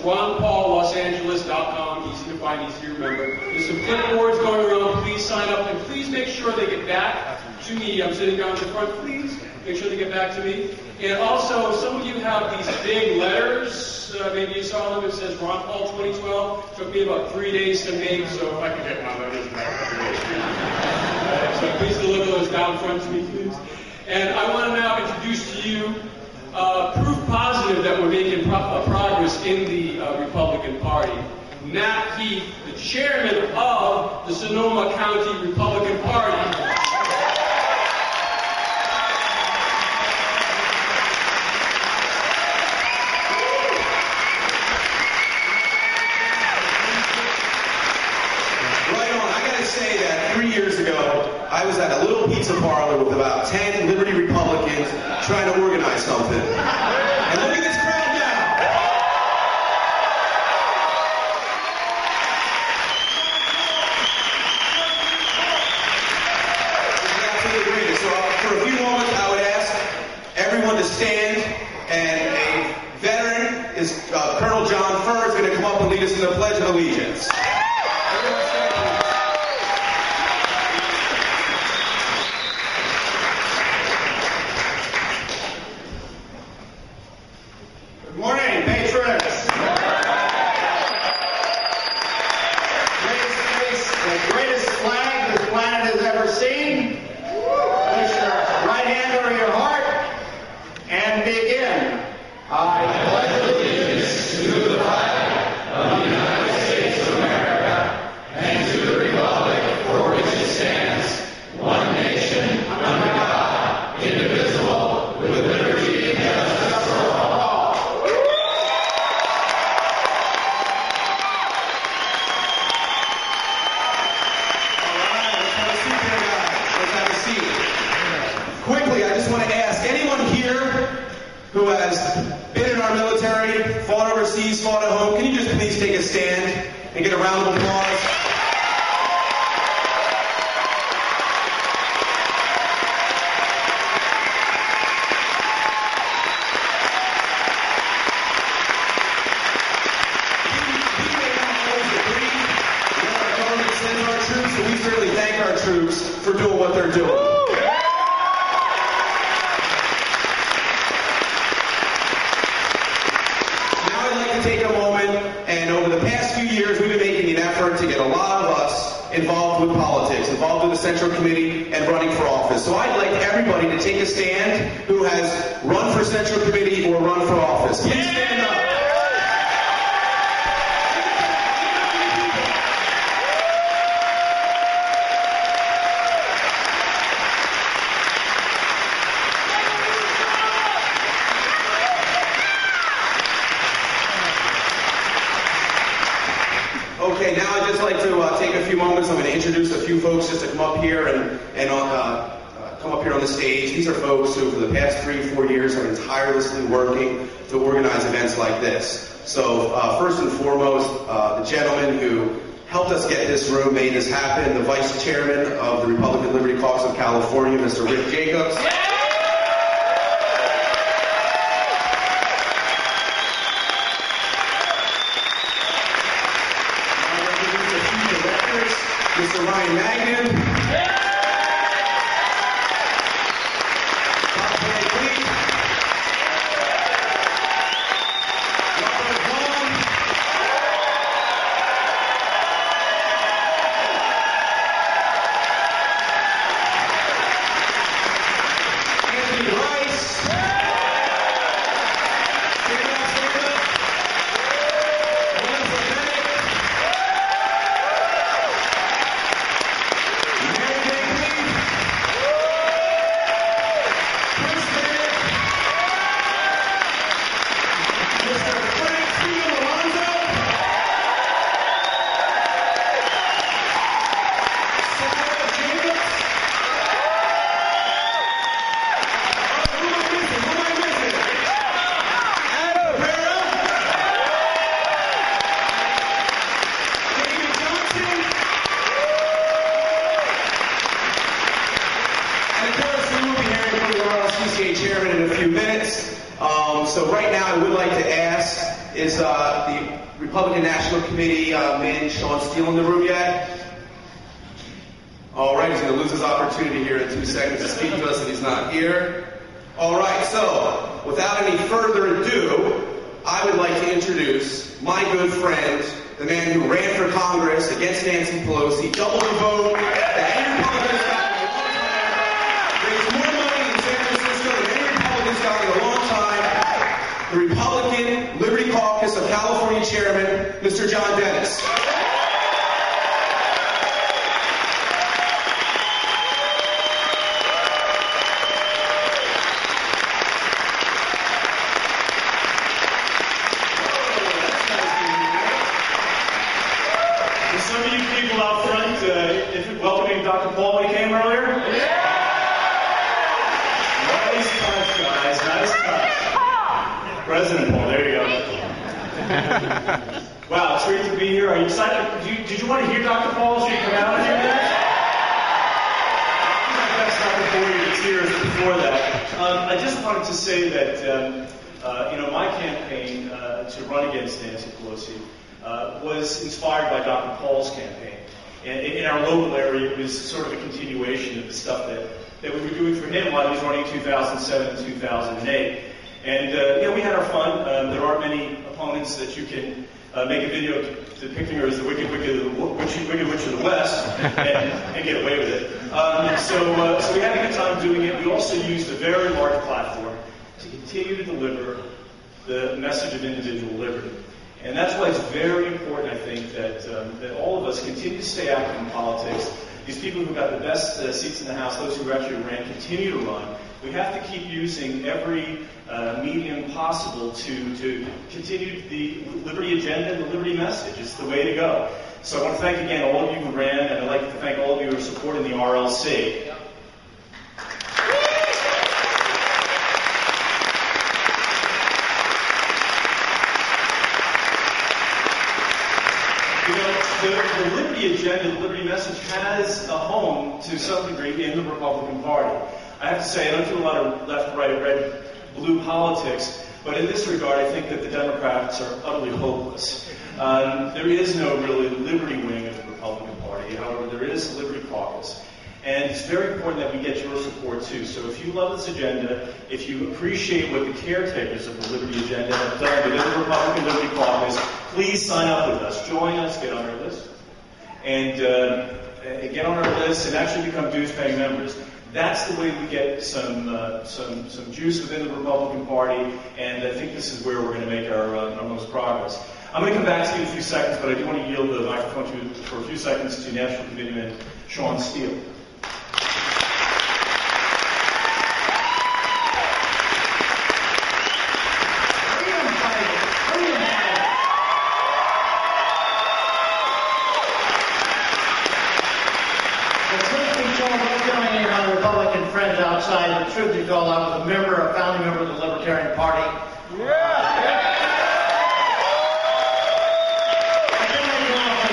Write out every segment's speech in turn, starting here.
ronpaullosangeles.com, easy to find, easy to remember. There's some clipboards going around. Please sign up, and please make sure they get back to me. I'm sitting down in the front. Please make sure they get back to me. And also, some of you have these big letters. Maybe you saw them. It says Ron Paul 2012. Took me about 3 days to make, so if I can get my letters back. So please deliver those down front to me, please. And I want to now introduce to you proof positive that we're making progress in the Republican Party. Nat Heath, the chairman of the Sonoma County Republican Party. Right on. I got to say that 3 years ago, I was at a little pizza parlor with about 10 Liberty Republicans trying to organize something. And look at this crowd now. This is absolutely great. So for a few moments, I would ask everyone to stand, and a veteran is Colonel John Furr is going to come up and lead us in the Pledge of Allegiance. Who has been in our military, fought overseas, fought at home, can you just please take a stand and get a round of applause? We may not always agree with our government sends our troops, but we certainly thank our troops for doing what they're doing. Take a moment, and over the past few years, we've been making an effort to get a lot of us involved with politics, involved with the Central Committee, and running for office. So I'd like everybody to take a stand who has run for Central Committee or run for office. Please stand up. Okay, now I'd just like to take a few moments. I'm going to introduce a few folks just to come up here and come up here on the stage. These are folks who, for the past 3-4 years, have been tirelessly working to organize events like this. So, first and foremost, the gentleman who helped us get this room, made this happen, the Vice Chairman of the Republican Liberty Caucus of California, Mr. Rick Jacobs. Mr. Ryan Magnan. Robert Vaughn. Anthony Rice. RLCCA chairman in a few minutes. So right now I would like to ask, is the Republican National Committee man Sean Steele in the room yet? All right, he's going to lose his opportunity here in 2 seconds to speak to us if he's not here. All right, so without any further ado, I would like to introduce my good friend, the man who ran for Congress against Nancy Pelosi, doubled the vote, that any Republicans got in a long time, raised more money in San Francisco than any Republicans got in a long time, the Republican Liberty Caucus of California Chairman, Mr. John Dennis. Some of you people out front, welcoming Dr. Paul when he came earlier? Yeah! Nice touch, guys. Nice touch. President Paul, there you go. Wow, it's great to be here. Are you excited? Did you want to hear Dr. Paul as you come out here? That's not before you, it's here before that. I just wanted to say that, my campaign to run against Nancy Pelosi was inspired by Dr. Paul's campaign. And in our local area, it was sort of a continuation of the stuff that we were doing for him while he was running 2007 and 2008. And, we had our fun. There aren't many opponents that you can make a video depicting her as the Wicked Witch of the West and get away with it. So we had a good time doing it. We also used a very large platform to continue to deliver the message of individual liberty. And that's why it's very important, I think, that all of us continue to stay active in politics. These people who got the best seats in the House, those who actually ran, continue to run. We have to keep using every medium possible to continue the liberty agenda and the liberty message. It's the way to go. So I want to thank again all of you who ran, and I'd like to thank all of you who are supporting the RLC. The liberty agenda, the liberty message has a home to some degree in the Republican Party. I have to say, I don't do a lot of left, right, red, blue politics, but in this regard, I think that the Democrats are utterly hopeless. There is no really liberty wing of the Republican Party. However, there is a Liberty Caucus. And it's very important that we get your support, too. So if you love this agenda, if you appreciate what the caretakers of the Liberty agenda have done within the Republican Liberty Caucus, please sign up with us. Join us, get on our list, and get on our list and actually become dues-paying members. That's the way we get some juice within the Republican Party, and I think this is where we're going to make our most progress. I'm going to come back to you in a few seconds, but I do want to yield the microphone for a few seconds to National Committeeman Sean Steele. Friends outside, the truth is all, I was a founding member of the Libertarian Party. I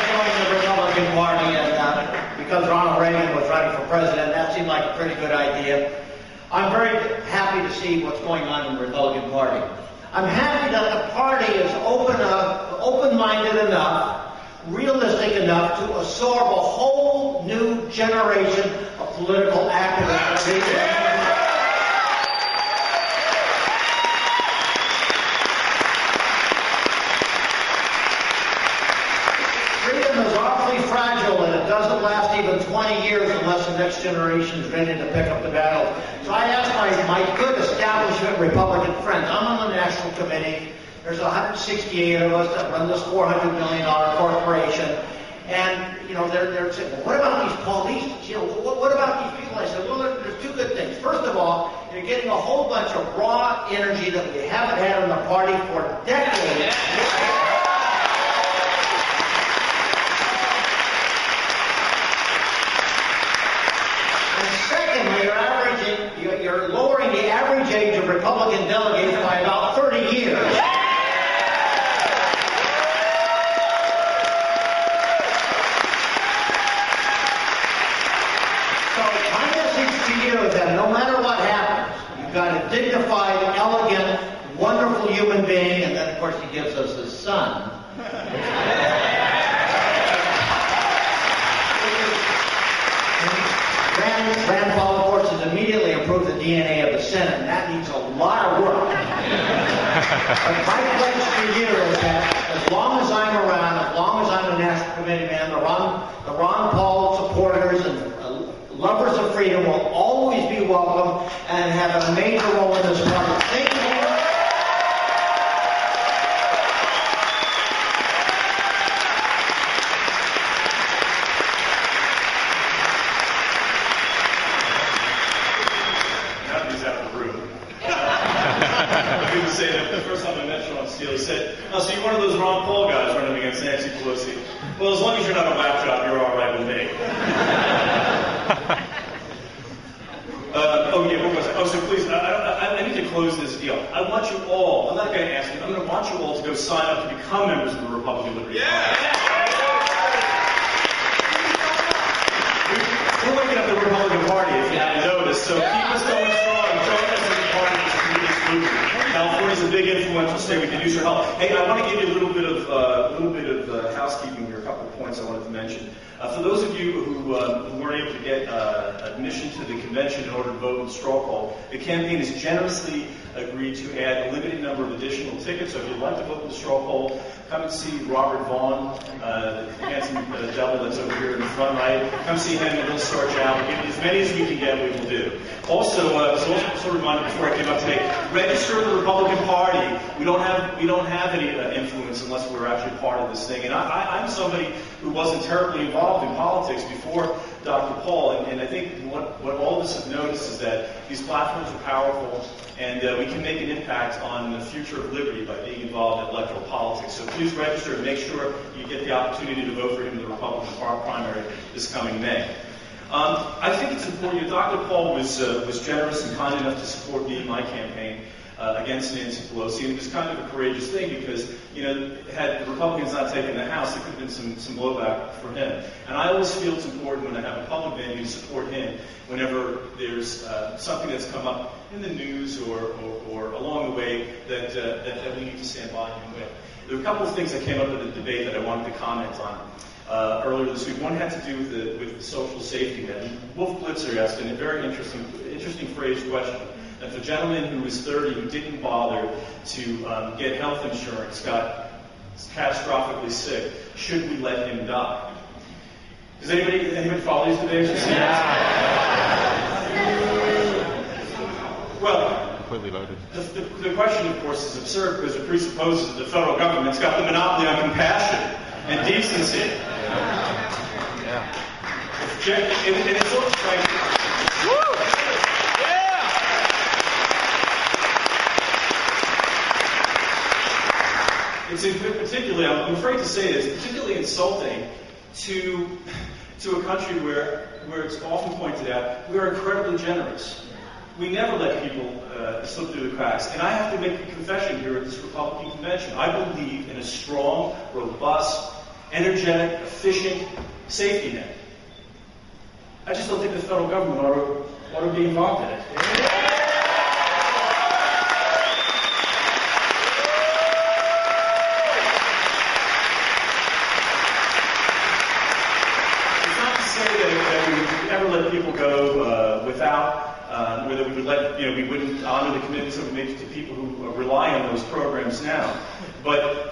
joined the Republican Party, and because Ronald Reagan was running for president, that seemed like a pretty good idea. I'm very happy to see what's going on in the Republican Party. I'm happy that the party is open-minded enough, realistic enough to absorb a whole new generation of political activists. Freedom is awfully fragile, and it doesn't last even 20 years unless the next generation is ready to pick up the battle. So I asked my good establishment Republican friends. I'm on the National Committee. There's 168 of us that run this $400 million corporation. And, they're saying, well, what about these police? What about these people? I said, well, there's two good things. First of all, you're getting a whole bunch of raw energy that we haven't had in the party for decades. And secondly, you're lowering the average age of Republican delegates by about 30 years. That no matter what happens, you've got to dig dignified, elegant, wonderful human being, and then, of course, he gives us his son. Rand Paul, of course, has immediately approved the DNA of the Senate, and that needs a lot of work. But my pledge to you is that as long as I'm around, as long as I'm a National Committee man, the Ron Paul supporters and lovers of freedom will always be welcome and have a major role in this party. Thank you. The first time I met Sean Steele, he said, "Oh, so you're one of those Ron Paul guys running against Nancy Pelosi. Well, as long as you're not a whack job, you're all right with me." So please, I need to close this deal. I want you all, I'm not going to ask you, I'm going to want you all to go sign up to become members of the Republican Liberty Party. We're waking up the Republican Party, if you haven't noticed, so keep us going strong. Join us in the party to continue this movement. California's a big influential state. We can use your help. Hey, I want to give you a little bit of housekeeping here. A couple of points I wanted to mention. For those of you who weren't able to get admission to the convention in order to vote in straw poll, the campaign has generously agreed to add a limited number of additional tickets. So if you'd like to vote in the straw poll, come and see Robert Vaughn, the handsome devil that's over here in the front right. Come see him, and we'll sort you out. We'll give you as many as we can get. We will do. Also, so a reminder before I came up today, register in the Republican Party. We don't have any influence unless we're actually part of this thing. And I'm somebody who wasn't terribly involved in politics before Dr. Paul, and I think what all of us have noticed is that these platforms are powerful, and we can make an impact on the future of liberty by being involved in electoral politics. So please register and make sure you get the opportunity to vote for him in the Republican primary this coming May. I think it's important. Dr. Paul was generous and kind enough to support me in my campaign against Nancy Pelosi, and it was kind of a courageous thing because, had the Republicans not taken the House, there could have been some blowback for him. And I always feel it's important when I have a public venue to support him whenever there's something that's come up in the news or along the way that we need to stand by him with. There were a couple of things that came up in the debate that I wanted to comment on. Earlier this week. One had to do with the social safety net. Wolf Blitzer asked a very interesting phrased question. If a gentleman who was 30 who didn't bother to get health insurance got catastrophically sick, should we let him die? Does anybody follow these debates? Well, completely loaded. The question, of course, is absurd because it presupposes that the federal government's got the monopoly on compassion and decency. Yeah. And it's also like, Woo! Yeah! It's particularly, I'm afraid to say this, particularly insulting to a country where it's often pointed out we are incredibly generous. We never let people slip through the cracks. And I have to make a confession here at this Republican convention. I believe in a strong, robust, energetic, efficient safety net. I just don't think the federal government ought to be involved in it. It's not to say that we would ever let people go without. Or that we would let, we wouldn't honor the commitments that we make to people who rely on those programs now. But,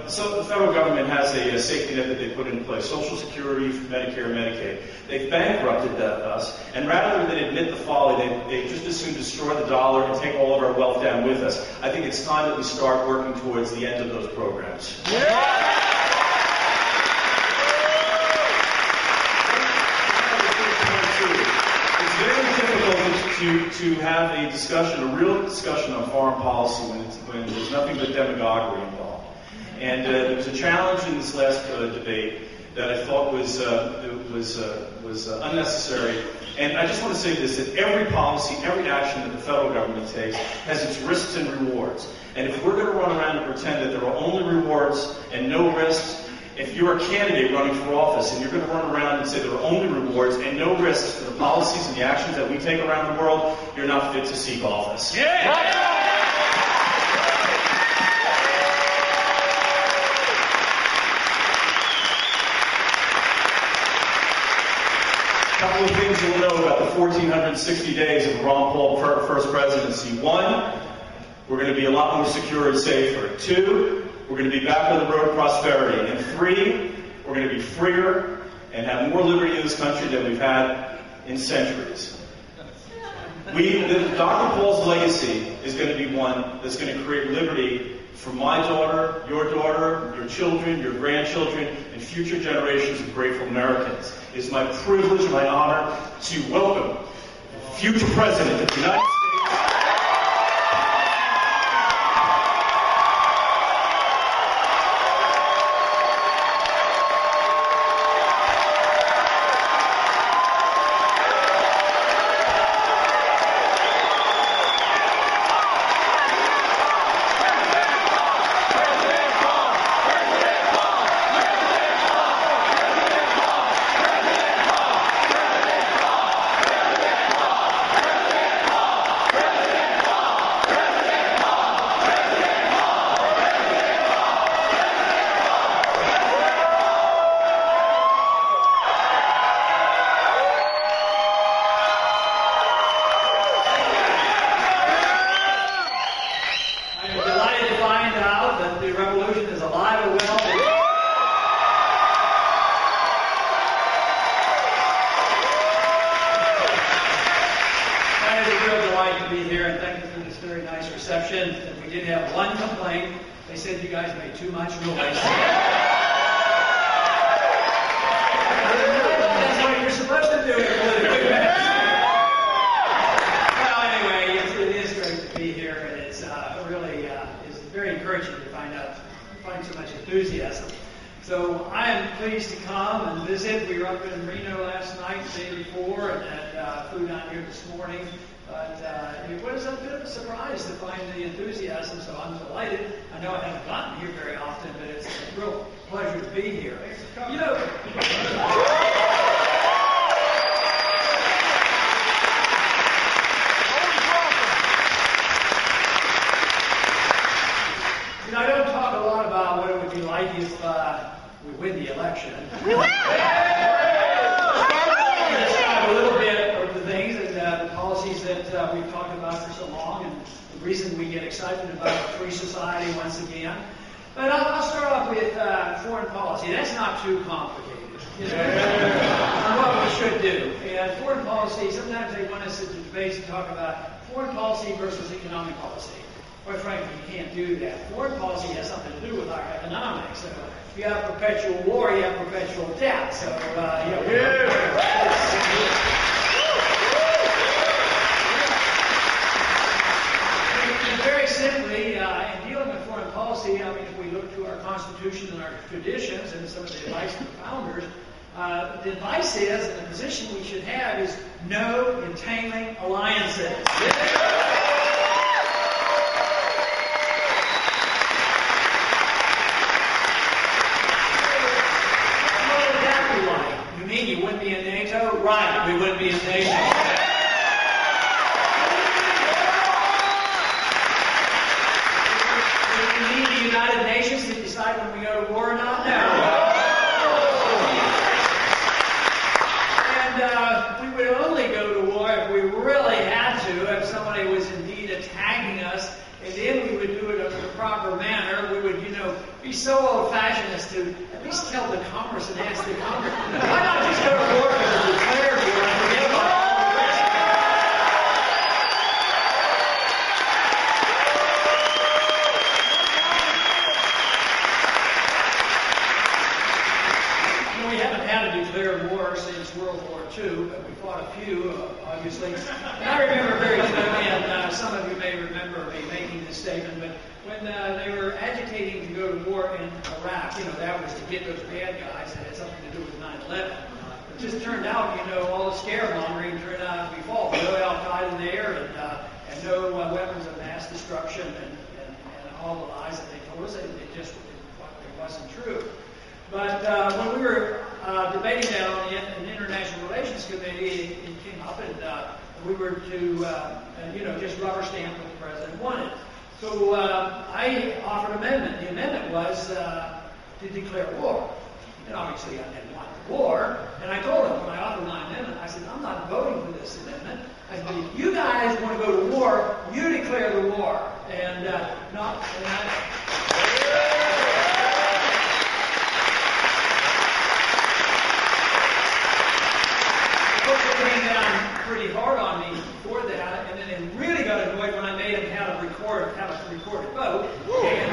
so the federal government has a safety net that they put in place, Social Security, Medicare, Medicaid. They've bankrupted us, and rather than admit the folly, they just as soon destroy the dollar and take all of our wealth down with us. I think it's time that we start working towards the end of those programs. Yeah! To have a discussion, a real discussion on foreign policy when there's nothing but demagoguery involved. And there was a challenge in this last debate that I thought was unnecessary. And I just want to say this, that every policy, every action that the federal government takes has its risks and rewards. And if we're going to run around and pretend that there are only rewards and no risks, if you're a candidate running for office and you're going to run around and say there are only rewards and no risks for the policies and the actions that we take around the world, you're not fit to seek office. A couple of things you'll know about the 1,460 days of Ron Paul first presidency. One, we're going to be a lot more secure and safer. Two, we're going to be back on the road to prosperity. And three, we're going to be freer and have more liberty in this country than we've had in centuries. Dr. Paul's legacy is going to be one that's going to create liberty for my daughter, your children, your grandchildren, and future generations of grateful Americans. It is my privilege and my honor to welcome the future President of the United States. But up, and we were to, just rubber stamp what the president wanted. So I offered an amendment. The amendment was to declare war. And obviously I didn't want the war. And I told him when I offered my amendment, I said, I'm not voting for this amendment. I said, if you guys want to go to war, you declare the war. And came down pretty hard on me for that, and then it really got annoyed when I made him have a recorded vote, and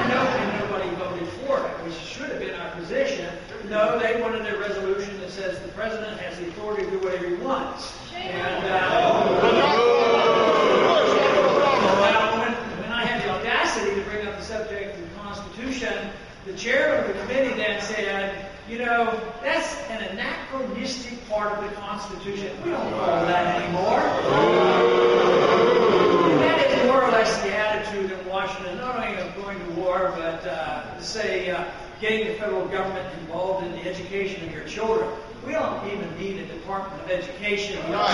nobody voted for it, which should have been our position. No, they wanted a resolution that says the president has the authority to do whatever he wants. And when I had the audacity to bring up the subject of the Constitution, the chairman of the committee then said, that's an anachronistic part of the Constitution. We don't follow that anymore. And that is more or less the attitude in Washington, not only of going to war, but getting the federal government involved in the education of your children. We don't even need a Department of Education. We don't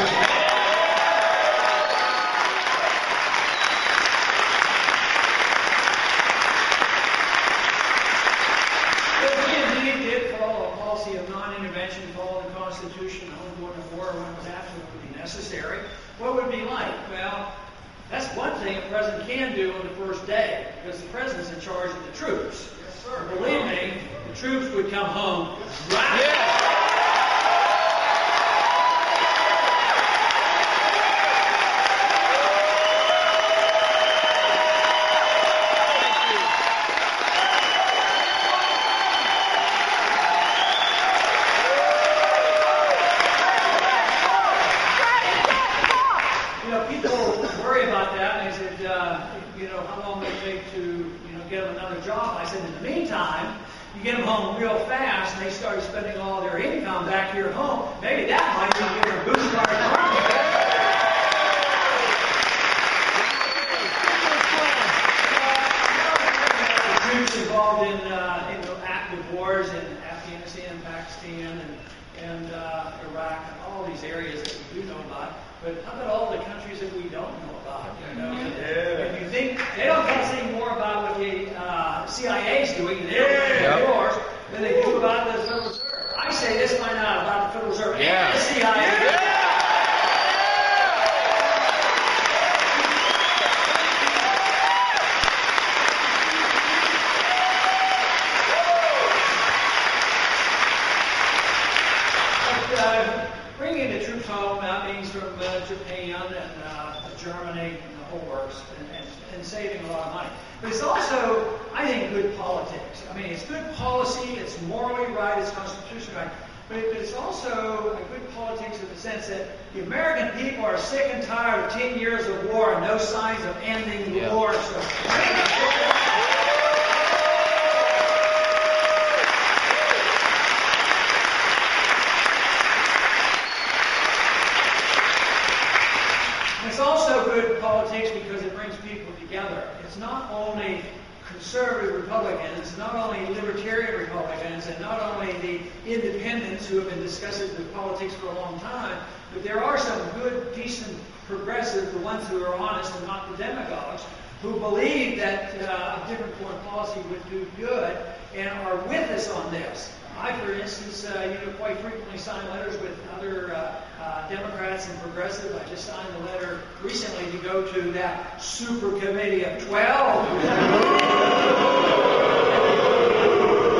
of non-intervention, follow the Constitution, only going to war when it was absolutely necessary. What would it be like? Well, that's one thing a president can do on the first day, because the president's in charge of the troops. Yes, sir. Believe me, the troops would come home. Right? Yeah. How long would it take to, get them another job? I said, in the meantime, you get them home real fast, and they started spending all their income back here at home. Maybe that might even give them a boost to our economy. The troops involved in active wars in Afghanistan, Pakistan, and Iraq, and all these areas that we do know about. But how about all the countries that we don't know about? And you think they don't tell us any more about what the CIA is doing in their wars than they do about the Federal Reserve. I say this might not about the Federal Reserve and the CIA. Bringing the troops home, that means from Japan and Germany and the whole works, and saving a lot of money. But it's also, I think, good politics. I mean, it's good policy, it's morally right, it's constitutionally right, but it's also a good politics in the sense that the American people are sick and tired of 10 years of war and no signs of ending the war. So, it's also good politics because it brings people together. It's not only conservative Republicans, not only libertarian Republicans, and not only the independents who have been discussing the politics for a long time, but there are some good, decent progressives, the ones who are honest and not the demagogues, who believe that a different foreign policy would do good and are with us on this. I, for instance, quite frequently sign letters with other Democrats and progressives. I just signed a letter recently to go to that super committee of 12.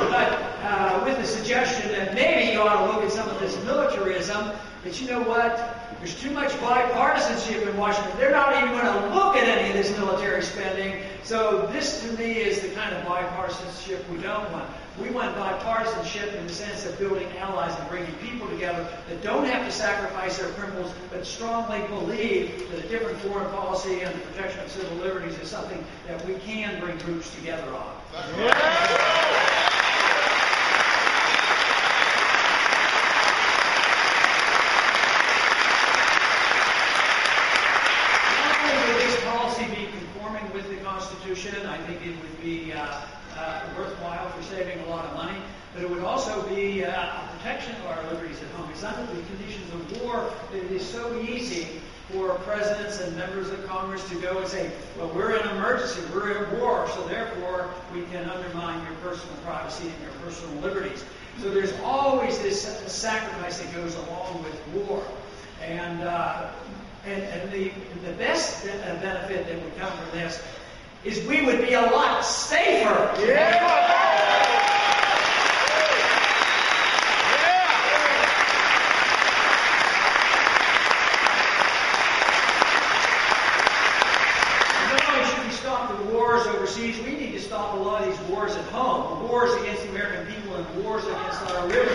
But with the suggestion that maybe you ought to look at some of this militarism, but you know what? There's too much bipartisanship in Washington. They're not even going to look at any of this military spending. So this, to me, is the kind of bipartisanship we don't want. We want bipartisanship in the sense of building allies and bringing people together that don't have to sacrifice their principles, but strongly believe that a different foreign policy and the protection of civil liberties is something that we can bring groups together on. Not only would this policy be conforming with the Constitution, I think it would be worthwhile for saving a lot of money, but it would also be a protection of our liberties at home. It's under the conditions of war that it is so easy for presidents and members of Congress to go and say, well, we're in an emergency, we're at war, so therefore we can undermine your personal privacy and your personal liberties. So there's always this sacrifice that goes along with war. And the best benefit that would come from this is we would be a lot safer. Overseas, we need to stop a lot of these wars at home. Wars against the American people and wars against our liberty.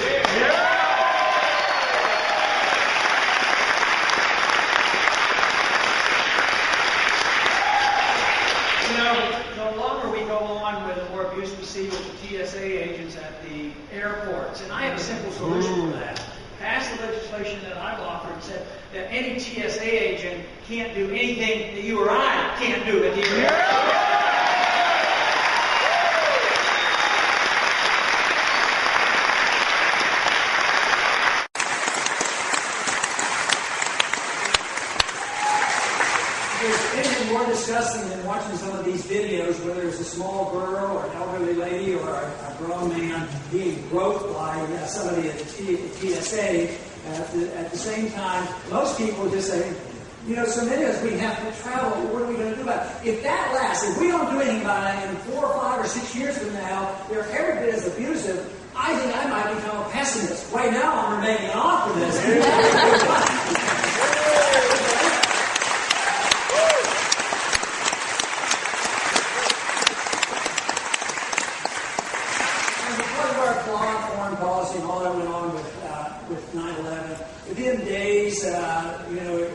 You know, the longer we go on with the more abuse we see with the TSA agents at the airports, and I have a simple solution for that. Pass the legislation that I've offered and said that any TSA agent can't do anything that you or I can't do at the airport. Discussing and watching some of these videos, whether it's a small girl or an elderly lady or a grown man being groped by somebody at the TSA, at the same time, most people just say, you know, so many of us, we have to travel, what are we going to do about it? If that lasts, if we don't do anything about it, in 4 or 5 or 6 years from now, they're every bit as abusive, I think I might become a pessimist. Right now, I'm remaining an optimist. Policy and all that went on with 9/11. Within days, you know,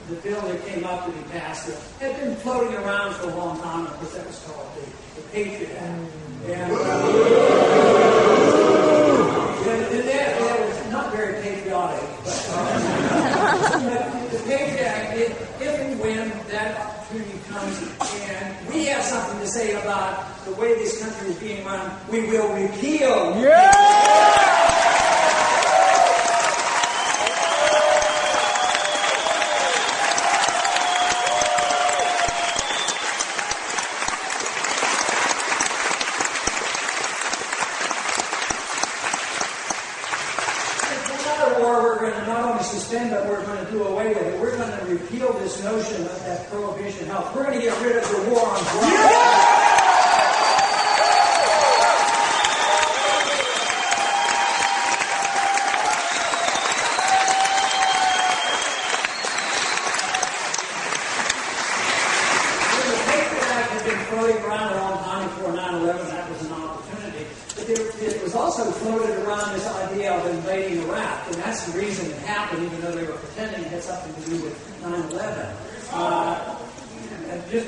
the bill that came up to be passed had been floating around for a long time. Of course, that was called the Patriot Act. And that was not very patriotic. But the Patriot Act, if and when that opportunity comes, and we have something to say about the way this country is being run, we will repeal. But we're going to do away with it. We're going to repeal this notion of that prohibition health. We're going to get rid of the war on drugs. The Patriot Act had been floating around a long time before 9/11. That was an opportunity. But it was also floated around this idea of invading Iraq, and that's the reason it happened, even though they were pretending it had something to do with 9/11.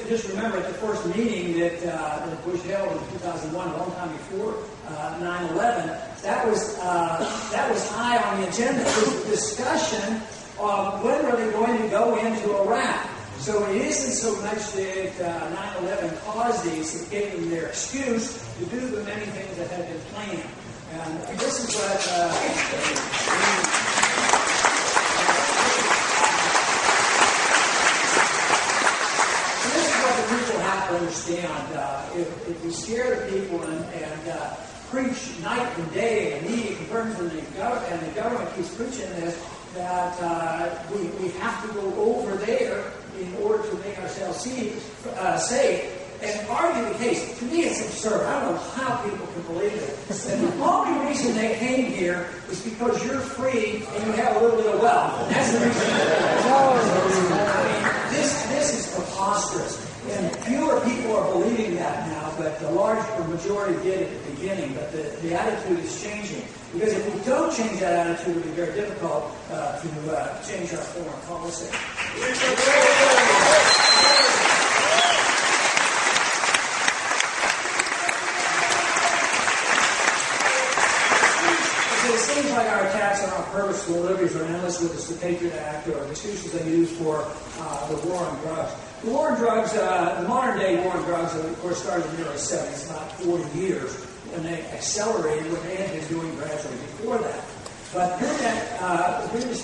Just remember, at the first meeting that Bush held in 2001, a long time before 9/11, that was high on the agenda. It was a discussion of when are they going to go into Iraq. So it isn't so much that 9/11 caused these, it gave them their excuse to do the many things that had been planned. And this is what the people have to understand. If we scare the people and preach night and day, and media confirms, and the government keeps preaching this, that we have to go over there in order to make ourselves safe and argue the case. To me, it's absurd. I don't know how people can believe it. And the only reason they came here is because you're free and you have a little bit of wealth. And that's the reason. I mean, this is preposterous. And fewer people are believing that now, but the large majority did at the beginning. But the attitude is changing. Because if we don't change that attitude, it will be very difficult to change our foreign policy. It seems like our attacks on our purposeful liberties are endless, whether it's the Patriot Act or excuses they use for the war on drugs. The war on drugs, the modern day war on drugs, of course, started in the early 70s, about 40 years, when they accelerated what they had been doing gradually before that. But during this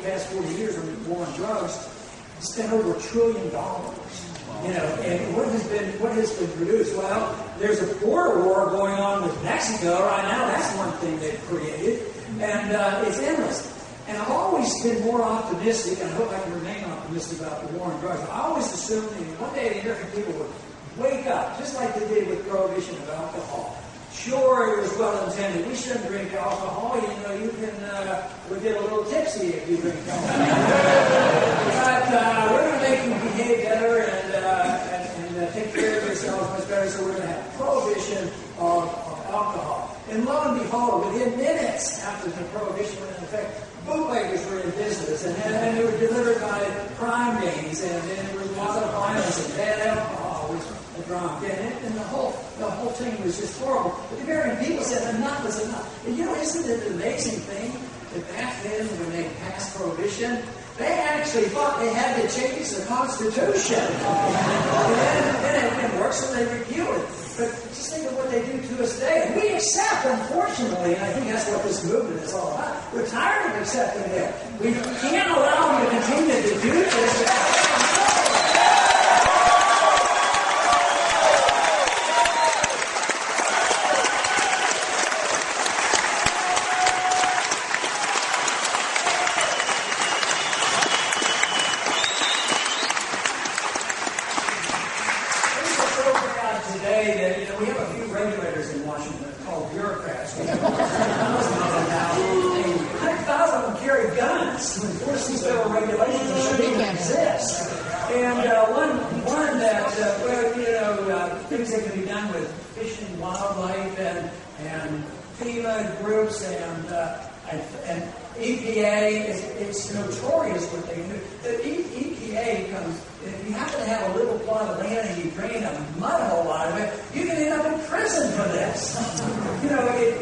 past 40 years of the war on drugs, it's spent over $1 trillion. And what has been produced? Well, there's a border war going on with Mexico right now. That's one thing they've created, and it's endless. And I've always been more optimistic, and I hope I can remain optimistic about the war on drugs. I always assumed that one day the American people would wake up, just like they did with prohibition of alcohol. Sure, it was well intended. We shouldn't drink alcohol. You can get a little tipsy if you drink alcohol. But we're going to make you behave better and take care of yourselves much better. So we're going to have prohibition of alcohol. And lo and behold, within minutes after the prohibition went into effect, bootleggers were in business, and they were delivered by crime gangs, and there was a lot of violence and bad alcohol was drunk, and the whole thing was just horrible. But the American people said enough was enough. And isn't it an amazing thing that back then when they passed prohibition, they actually thought they had to change the Constitution. And then it didn't work, so they repealed it. But just think of what they do to us today. And we accept, unfortunately, and I think that's what this movement is all about. We're tired of accepting that. We can't allow them to continue to do this. Things that can be done with fish and wildlife and FEMA groups and EPA. It's notorious what they do. The EPA comes, if you happen to have a little plot of land and you drain a mud hole out of it, you can end up in prison for this. It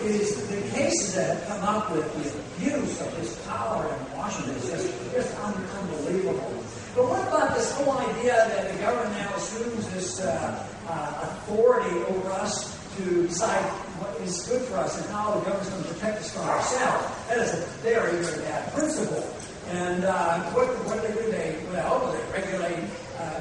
is the cases that come up with the abuse of this power in Washington is just unbelievable. But what about this whole idea that the government now assumes this authority over us to decide what is good for us and how the government's going to protect us from ourselves? That is a very, very bad principle. And what do they regulate.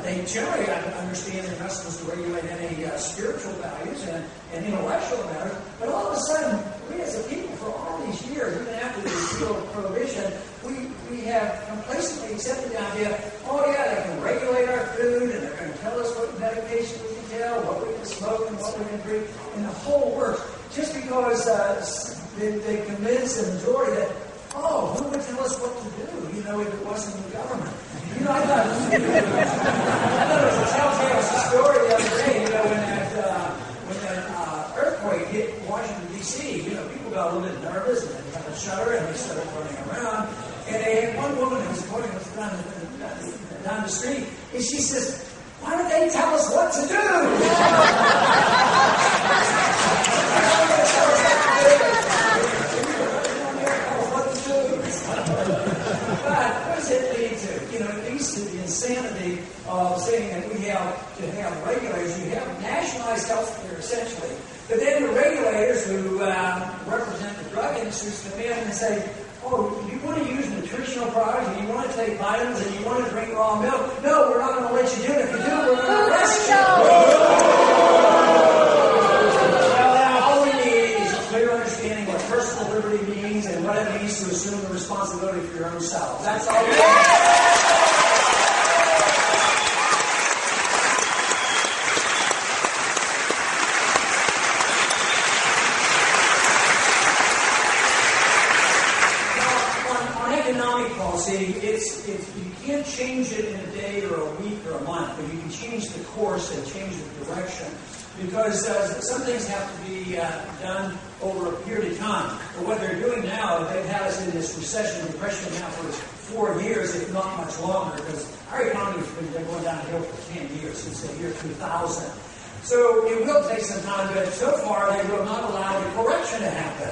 They generally understand they're not supposed to regulate any spiritual values and intellectual matters. But all of a sudden, we as a people, for all these years, even after the repeal of prohibition, we have complacently accepted the idea, they can regulate our food, and they're going to tell us what medication we can tell, what we can smoke, and what we can drink, and the whole works. Just because they convince the majority that, who would tell us what to do, if it wasn't the government? I thought it was a telltale story the other day, when that earthquake hit Washington, D.C., people got a little bit nervous, and they had a shudder, and they started running around. And they had one woman who was going down the street, and she says, "Why don't they tell us what to do?" But what does it lead to? It leads to the insanity of saying that we have to have regulators. You have nationalized health care, essentially. But then the regulators who represent the drug industries come in and say, you want to use nutritional products, and you want to take vitamins, and you want to drink raw milk? No, we're not going to let you do it. If you do, we're going to arrest you. Well, all we need is a clear understanding what personal liberty means and what it means to assume the responsibility for your own self. That's all we need. You can't change it in a day or a week or a month, but you can change the course and change the direction. Because some things have to be done over a period of time. But what they're doing now, they've had us in this recession depression now for 4 years, if not much longer, because our economy has been going downhill for 10 years, since the year 2000. So it will take some time, but so far they will not allow the correction to happen.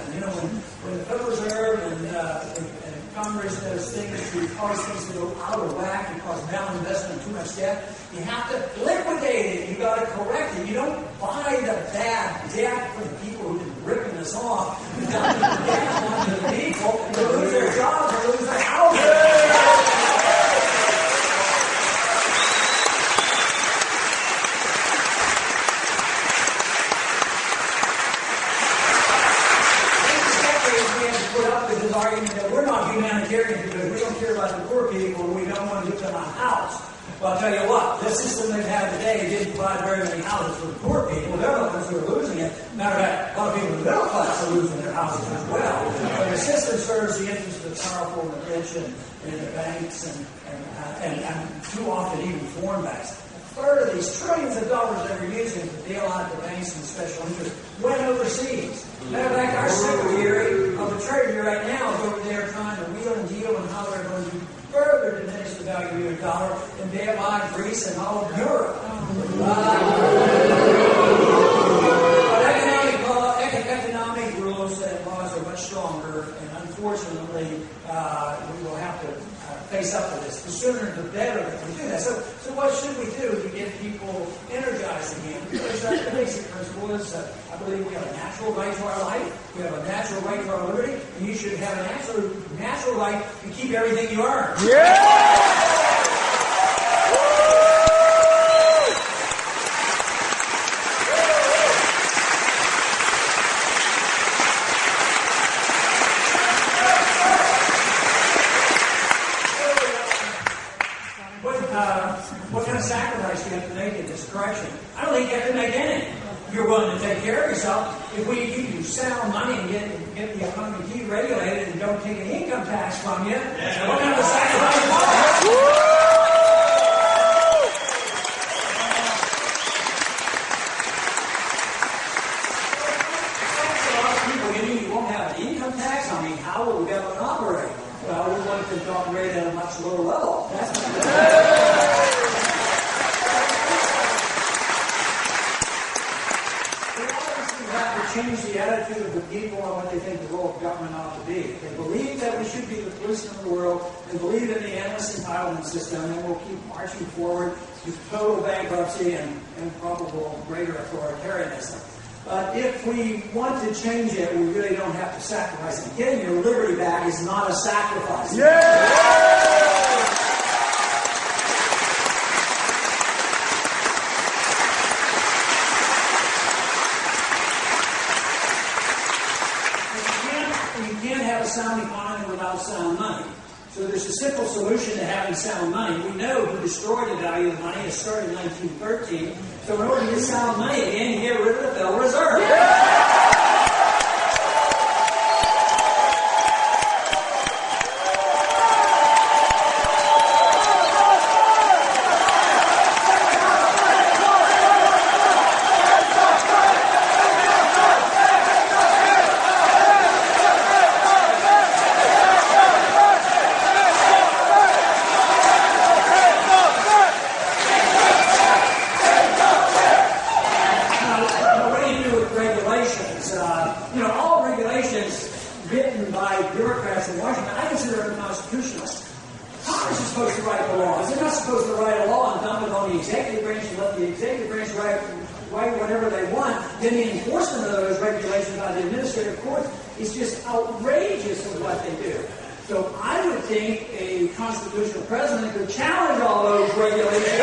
When the Federal Reserve and Congress does things to cause things to go out of whack and cause malinvestment, too much debt. You have to liquidate it. You got to correct it. You don't buy the bad debt from the people who've been ripping us off. You got to debt onto the people to lose their jobs or lose their houses. Argument that we're not humanitarian because we don't care about the poor people and we don't want to give them a house. Well, I'll tell you what, the system they've had today didn't provide very many houses for the poor people. They're the ones who are losing it. Matter of fact, a lot of people in the middle class are losing their houses as well. But the system serves the interests of the powerful and the rich and the banks and too often even foreign banks. A third of these trillions of dollars that we're using to bail out the banks and special interests went overseas. Matter of fact, our Secretary of the Treasury right now is over there trying to wheel and deal on how they're going to further diminish the value of the dollar and bail out Greece and all of Europe. But economic rules and laws are much stronger, and unfortunately, we will have to face up to this. The sooner the better that we do that. So what should we do to get people energized again? Because the basic principle is, I believe we have a natural right to our life, we have a natural right to our liberty, and you should have an absolute natural right to keep everything you earn. Yeah! What kind of sacrifice do you have to make in this correction? I don't think you have to make any. You're willing to take care of yourself. If we give you sound money and get the economy deregulated and don't take an income tax from you, what kind of sacrifice is that? You won't have an income tax. I mean, how will the government operate? Well, we want it to operate at a much lower level. That's not We obviously have to change the attitude of the people on what they think the role of government ought to be. They believe that we should be the policemen of the world. They believe in the endless entitlement system, and we'll keep marching forward to total bankruptcy and probable greater authoritarianism. But if we want to change it, we really don't have to sacrifice it. Getting your liberty back is not a sacrifice. You can't have a sound economy without sound money. So there's a simple solution to having sound money. We know who destroyed the value of money. It started in 1913. So in order to get sound money again, you get rid of the Federal Reserve. Congress is supposed to write the laws. They're not supposed to write a law and dump it on the executive branch and let the executive branch write whatever they want. Then the enforcement of those regulations by the administrative courts is just outrageous of what they do. So I would think a constitutional president could challenge all those regulations.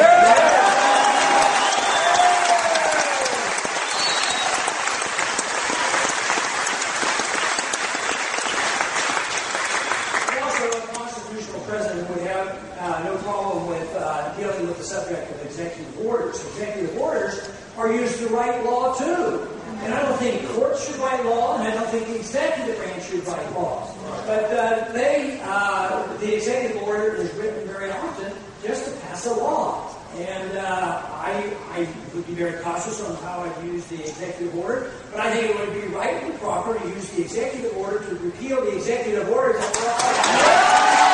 Dealing with the subject of executive orders. Executive orders are used to write law too. And I don't think courts should write law, and I don't think the executive branch should write laws. But the executive order is written very often just to pass a law. And I would be very cautious on how I use the executive order, but I think it would be right and proper to use the executive order to repeal the executive orders that were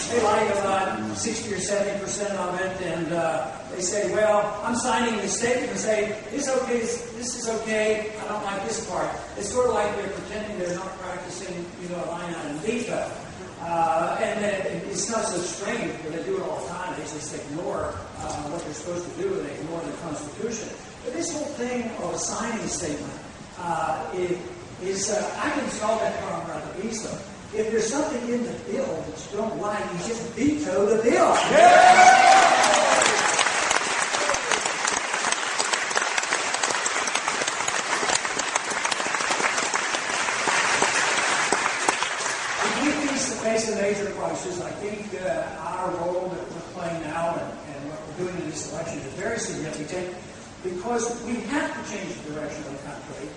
they like about 60 or 70% of it, and they say, well, I'm signing this statement and say, this is okay, I don't like this part. It's sort of like they're pretending they're not practicing, a line item veto. And it's not so strange, but they do it all the time. They just ignore what they're supposed to do, and they ignore the Constitution. But this whole thing of a signing statement is I can solve that problem rather easily. If there's something in the bill that you don't like, you just veto the bill. Face a major crisis. I think our role that we're playing now and what we're doing in this election is very significant because we have to change the direction of the country.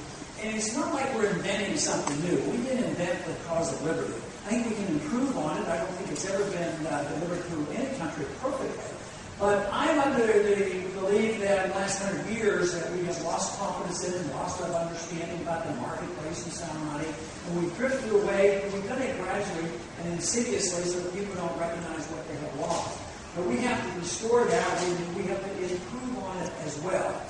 And it's not like we're inventing something new. We didn't invent the cause of liberty. I think we can improve on it. I don't think it's ever been delivered through any country perfectly. But I'm under the belief that in the last 100 years that we have lost confidence in it, lost our understanding about the marketplace and sound money, and we've drifted away, and we've done it gradually and insidiously so that people don't recognize what they have lost. But we have to restore that, and we have to improve on it as well.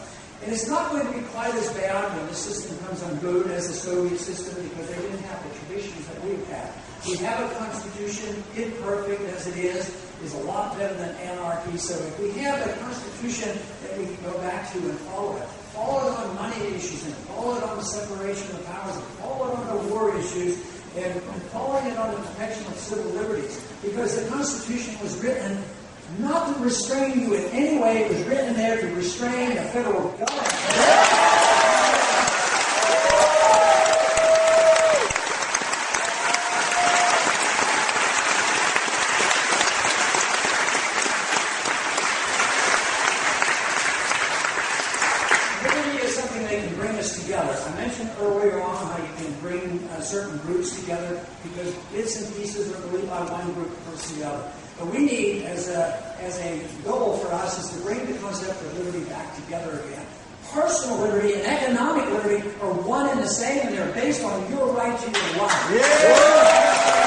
And it's not going to be quite as bad when the system comes unglued as the Soviet system because they didn't have the traditions that we've had. We have a constitution, imperfect as it is a lot better than anarchy. So if we have a constitution that we can go back to and follow it on money issues, and follow it on the separation of powers, and follow it on the war issues, and following it on the protection of civil liberties. Because the Constitution was written not to restrain you in any way. It was written there to restrain the federal government. Earlier on how you can bring certain groups together because bits and pieces are believed by one group versus the other. But we need, as a goal for us, is to bring the concept of liberty back together again. Personal liberty and economic liberty are one and the same, and they're based on your right to your life. Yeah.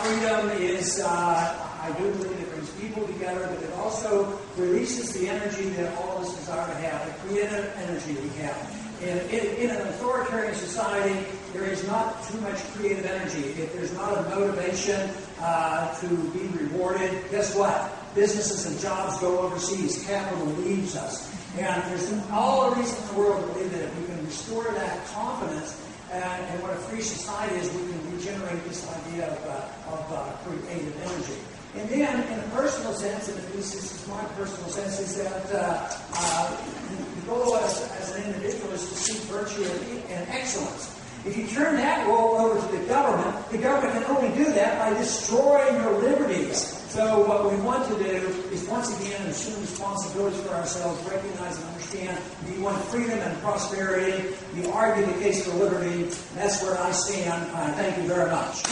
Freedom is, I do believe it brings people together, but it also releases the energy that all of us desire to have, the creative energy we have. In an authoritarian society, there is not too much creative energy. If there's not a motivation to be rewarded, guess what? Businesses and jobs go overseas. Capital leaves us. And there's all the reason in the world to believe that if we can restore that confidence, and what a free society is, we can regenerate this idea of creative energy. And then, in a personal sense, and at least this is my personal sense, is that the goal as an individual is to seek virtue and excellence. If you turn that role over to the government can only do that by destroying your liberties. So what we want to do is once again assume responsibility for ourselves, recognize and understand you want freedom and prosperity, you argue the case for liberty, that's where I stand. Thank you very much.